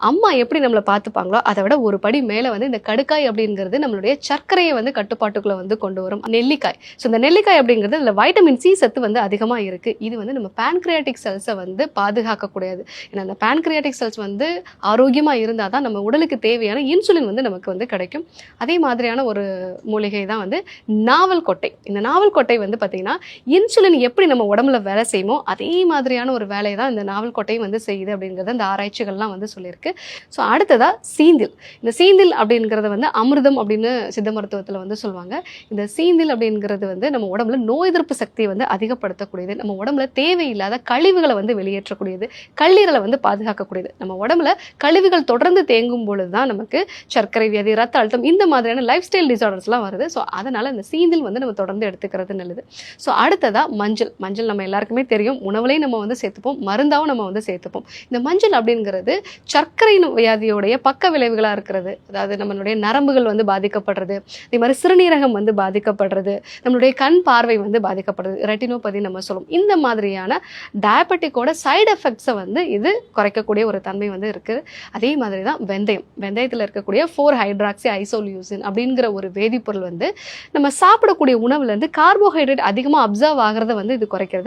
அம்மா எப்படி நம்மளை பார்த்துப்பாங்களோ அதை விட ஒரு படி மேலே வந்து இந்த கடுக்காய் அப்படிங்கிறது நம்மளுடைய சர்க்கரையை வந்து கட்டுப்பாட்டுக்குள்ளே வந்து கொண்டு வரும். நெல்லிக்காய், ஸோ இந்த நெல்லிக்காய் அப்படிங்கிறது இதில் வைட்டமின் சி சத்து வந்து அதிகமாக இருக்குது. இது வந்து நம்ம பேன்கிரியாட்டிக் செல்ஸை வந்து பாதுகாக்கக்கூடியது. ஏன்னா அந்த பேன்கிரியாட்டிக் செல்ஸ் வந்து ஆரோக்கியமாக இருந்தால் தான் நம்ம உடலுக்கு தேவையான இன்சுலின் வந்து நமக்கு வந்து கிடைக்கும். அதே மாதிரியான ஒரு மூலிகை தான் வந்து நாவல் கொட்டை. இந்த நாவல் கொட்டை வந்து பார்த்திங்கன்னா இன்சுலின் எப்படி நம்ம உடம்புல வேலை செய்யுமோ அதே மாதிரியான ஒரு வேலையை தான் இந்த நாவல் கொட்டையும் வந்து செய்யுது அப்படிங்கிறத இந்த ஆராய்ச்சிகள்லாம் வந்து சொல்லியிருக்கு. ஸோ அடுத்ததாக சீந்தில். இந்த சீந்தில் அப்படிங்கிறத வந்து அமிர்தம் அப்படின்னு சித்த மருத்துவத்தில் வந்து சொல்லுவாங்க. இந்த சீந்தில் அப்படிங்கிறது வந்து நம்ம உடம்புல நோய் எதிர்ப்பு சக்தியை வந்து அதிகப்படுத்தக்கூடியது, நம்ம உடம்புல தேவையில்லாத கழிவுகளை வந்து வெளியேற்றக்கூடியது, கல்லீரலை வந்து பாதுகாக்கக்கூடியது. நம்ம உடம்புல கழிவுகள் தொடர்ந்து தேங்கும் பொழுது தான் நமக்கு சர்க்கரை வியாதி, ரத்த அழுத்தம், இந்த மாதிரியான லைஃப் ஸ்டைல் டிசார்டர்ஸ்லாம் வருது. ஸோ அதனால் இந்த சீந்தில் வந்து நம்ம தொடர்ந்து எடுத்துக்கிறது நல்லது. ஸோ அடுத்ததாக மஞ்சள். மஞ்சள் நம்ம எல்லாருக்குமே தெரியும், உணவுலையும் நம்ம வந்து சேர்த்துப்போம், மருந்தாகவும் நம்ம வந்து சேர்த்துப்போம். இந்த மஞ்சள் அப்படிங்கிறது சர்க்கரை வியாதியோடைய பக்க விளைவுகளாக இருக்கிறது, அதாவது நம்மளுடைய நரம்புகள் வந்து பாதிக்கப்படுறது, அதே மாதிரி சிறுநீரகம் வந்து பாதிக்கப்படுறது, நம்மளுடைய கண் பார்வை வந்து பாதிக்கப்படுறது, ரெட்டினோபதி நம்ம சொல்லுவோம். இந்த மாதிரியான டயபெட்டிக்கோட சைடு எஃபெக்ட்ஸை வந்து இது குறைக்கக்கூடிய ஒரு தன்மை வந்து இருக்குது. அதே மாதிரி தான் வெந்தயம். வெந்தயத்தில் இருக்கக்கூடிய 4-ஹைட்ராக்சி ஐசோலியூசின் அப்படிங்கிற ஒரு வேதிப்பொருள் வந்து நம்ம சாப்பிடக்கூடிய உணவுலேருந்து கார்போஹைட்ரேட் அதிகமாக அப்சர்வ் ஆகிறத வந்து இது குறைக்கிறது.